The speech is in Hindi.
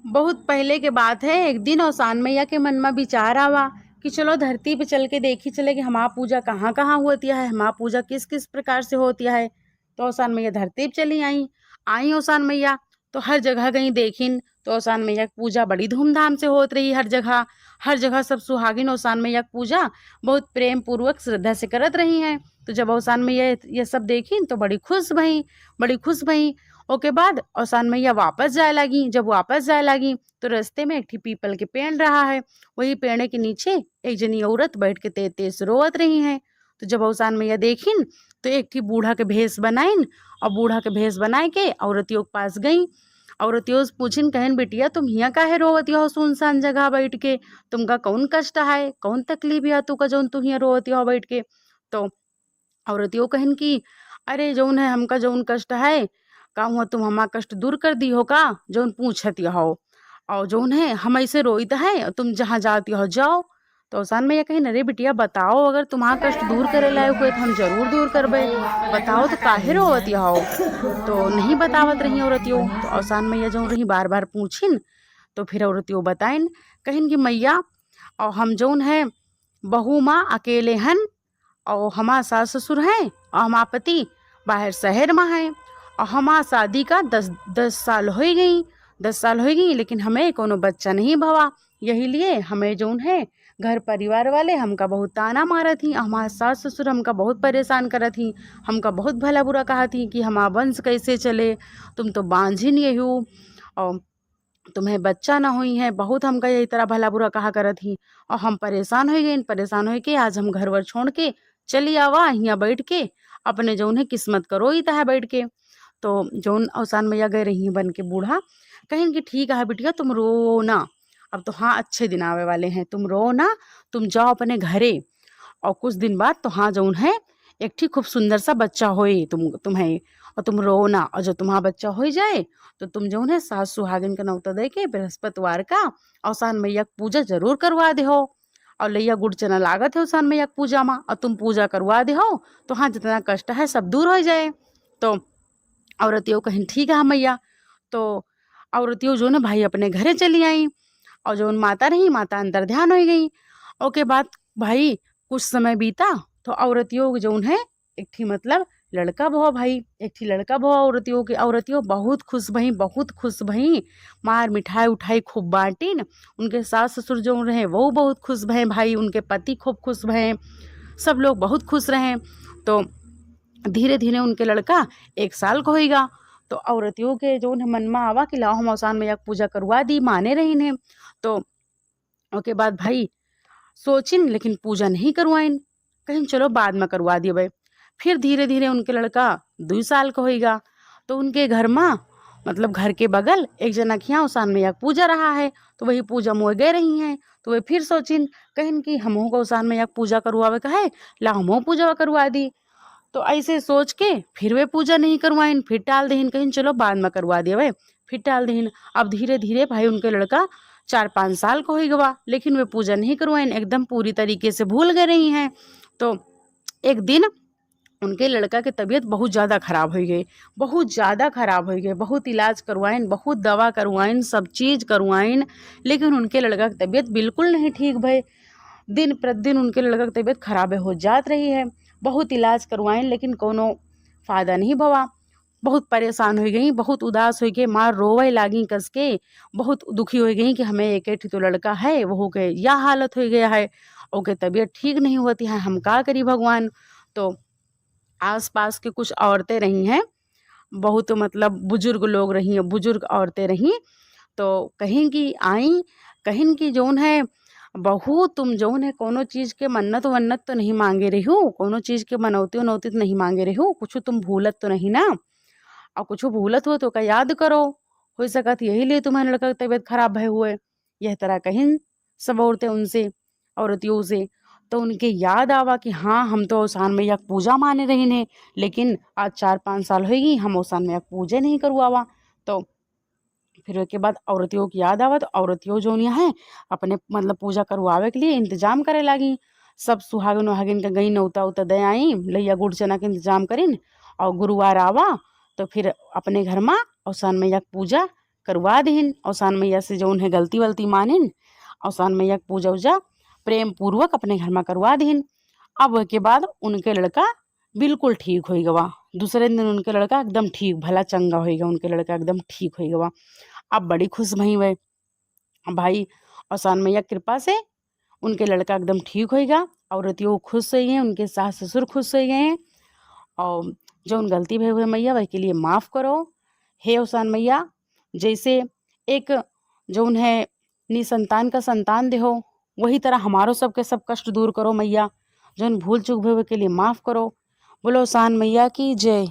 बहुत पहले के बात है। एक दिन औसान मैया के मन में विचार आवा कि चलो धरती पे चल के देखी चले कि हमार पूजा कहाँ कहाँ होती है, हमार पूजा किस किस प्रकार से होती है। तो औसान मैया धरती पे चली आई। आई औसान मैया तो हर जगह गई देखिन तो औसान मैया की पूजा बड़ी धूमधाम से होत रही। हर जगह सब सुहागिन औसान मैया की पूजा बहुत प्रेम पूर्वक श्रद्धा से करत रही हैं। तो जब औसान मैया ये सब देखिन तो बड़ी खुश भई। ओके बाद औसान मैया वापस जाए लगी। जब वापस जाए लगी तो रास्ते में एक ठी पीपल के पेड़ रहा है। वही पेड़ के नीचे एक जनी औरत बैठ के तेज तेज रोवत रही है। तो जब औसान मैया देखिन तो एक ठी बूढ़ा के भेष बनाइन और बूढ़ा के भेष बनाए के औरतियों के पास गई। औरतियों से पूछिन, कहन बिटिया तुम हिया काहे रोवती हो सुनसान जगह बैठ के? तुमका कौन कष्ट है, कौन तकलीफ है तुका जौन तू हिया रोवती हो बैठ के? तो औरतियों कहन की अरे जौन है हमका जौन कष्ट है का हुआ तुम हमार कष्ट दूर कर दी हो का जौन पूछती हो। और जौन है हम ऐसे रोइत है और तुम जहाँ जाती हो जाओ। तो औसान मैया कही अरे बिटिया बताओ, अगर तुम्हारा कष्ट दूर करे लायक हुए तो हम जरूर दूर करबे। बताओ तो काहे रोवती हो? तो नहीं बतावत रही औरतियों। तो औसान मैया जौन रही बार बार पूछिन तो फिर औरतियों बताइन। कहिन कि मैया और हम जौन है बहू माँ अकेले हन और हमार सास ससुर हैं और हमार पति बाहर शहर में हैं और हमार शादी का 10 साल हो गई। 10 साल हो गई लेकिन हमें कोनो बच्चा नहीं भवा। यही लिए हमें जौन है घर परिवार वाले हमका बहुत ताना मारत थी। हमार सास ससुर हमका बहुत परेशान करत थी। हमका बहुत भला बुरा कहा थी कि हमार वंश कैसे चले, तुम तो बांझिन ये हो और तुम्हें बच्चा ना हुई है। बहुत हमका यही तरह भला बुरा कहा करत थी और हम परेशान हो गए। परेशान हो के आज हम घर वर छोड़ के चली आवा यहाँ बैठ के अपने जौन है किस्मत करो ही है बैठ के। तो जौन औसान मैया गए रही बन के बूढ़ा कहें कि ठीक है बिटिया तुम रो ना, अब तो हाँ अच्छे दिन आवे वाले हैं, तुम रो ना, तुम जाओ अपने घरे और कुछ दिन बाद तो हाँ जौन है एक ठीक खूब सुंदर सा बच्चा होए तुम्हें और तुम रो ना। और जब तुम्हारा बच्चा हो जाए तो तुम जौन है सास सुहागिन का न्योता दे के बृहस्पतिवार का औसान मैया की पूजा जरूर करवा दे हो। और लैया गुड़ चना लागत है औसान मैया की पूजा में और तुम पूजा करवा दे हो तो हाँ जितना कष्ट है सब दूर हो जाए। तो औरतियों कहीं ठीक है मैया। तो औरतियों जो ना भाई अपने घरे चली आई और जो माता रही माता अंदर ध्यान हो गई। ओके बाद भाई कुछ समय बीता तो औरतियों जो है एक थी मतलब लड़का भो भाई, एक थी लड़का भो। औरतियों बहुत खुश भई, बहुत खुश भई। मार मिठाई उठाई खूब बांटीन। उनके सास ससुर जो रहे वो बहुत खुश भये भाई, उनके पति खूब खुश भये, सब लोग बहुत खुश रहे। तो धीरे धीरे उनके लड़का 1 साल को होगा। तो औरतियों के जो मन में आवा कि लाओ हम औसान मैया पूजा करवा दी, माने रही ने। तो ओके बाद भाई सोचिन लेकिन पूजा नहीं करवाइन, कहीं चलो बाद में करवा दिए भाई। फिर धीरे धीरे उनके लड़का 2 साल का होगा। तो उनके घर में मतलब घर के बगल एक जना के यहाँ औसान मैया की पूजा रहा है तो वही पूजा मुँह गए रही हैं। तो वे फिर सोचिन कहिन कि हमहू को औसान मैया की पूजा करवावे का है, ला हमहू पूजा करवा दी। तो ऐसे सोच के फिर वे पूजा नहीं करवाइन, फिर टाल दहीन, कहीं चलो बाद में करवा दिए भाई, फिर टाल दहीन। अब धीरे धीरे भाई उनके लड़का 4-5 साल को ही गवा लेकिन वे पूजा नहीं करवाइन, एकदम पूरी तरीके से भूल गए रही हैं। तो एक दिन उनके लड़का की तबीयत बहुत ज़्यादा खराब हो गई, बहुत ज़्यादा खराब हो गई। बहुत इलाज करवाइन, बहुत दवा करवाइन, सब चीज़ करवाइन लेकिन उनके लड़का की तबीयत बिल्कुल नहीं ठीक भई। दिन प्रतिदिन उनके लड़का की तबीयत खराब हो जात रही है। बहुत इलाज करवाएं लेकिन कोनो फायदा नहीं भवा। बहुत परेशान हो गई, बहुत उदास हो गई, मार रोवे लागी कस के, बहुत दुखी हो गई कि हमें एक एक तो लड़का है वो के यह हालत हो गया है, ओके तबीयत ठीक नहीं होती है, हम का करी भगवान। तो आस पास के कुछ औरतें रही हैं, बहुत मतलब बुजुर्ग लोग रही हैं, बुजुर्ग औरतें रहीं। तो कहीं की आई, कहीं की जौन है बहू तुम जौन है कोनो चीज़ के मन्नत वन्नत तो नहीं मांगे रही हो, कोनो चीज़ के मनौती वनौती तो नहीं मांगे रही हो, कुछ तुम भूलत तो नहीं ना? और कुछ भूलत हो तो का याद करो, हो सकत यही लिए तुम्हारे लड़का की तबीयत खराब भय हुए। यह तरह कहीं सब औरतें उनसे औरतियों से। तो उनके याद आवा कि हाँ हम तो औसान मैया की पूजा माने रही ने लेकिन आज 4-5 साल होगी हम औसान मैया की पूजा नहीं करवावा। तो फिर उसके बाद औरतियों की याद आवा तो औरतियों जो है अपने मतलब पूजा करवावे के लिए इंतजाम करे लागी। सब सुहागिन वहागिन के गई नौता उता दे आई, लैया गुड़ चना के इंतजाम करीन और गुरुवार आवा तो फिर अपने घर में औसान मैया की पूजा करवा दीन। औसान मैया से जो उन्हें गलती वलती मानिन, औसान मैया के पूजा उजा प्रेम पूर्वक अपने घर में करवा दीन। अब के बाद उनके लड़का बिल्कुल ठीक हो गवा। दूसरे दिन उनके लड़का एकदम ठीक भला चंगा हो गया, उनके लड़का एकदम ठीक हो गवा। अब बड़ी खुश भई वह भाई औसान मैया कृपा से उनके लड़का एकदम ठीक हो गया। औरतियों खुश हो गए, उनके सास ससुर खुश हो गए हैं। और जो उन गलती भई हुए मैया वह के लिए माफ़ करो हे औसान मैया। जैसे एक जो उन्हें निसंतान का संतान देहो, वही तरह हमारो सबके सब कष्ट दूर करो मैया। जो भूल चूक भई के लिए माफ़ करो। बोलो औसान मैया की जय।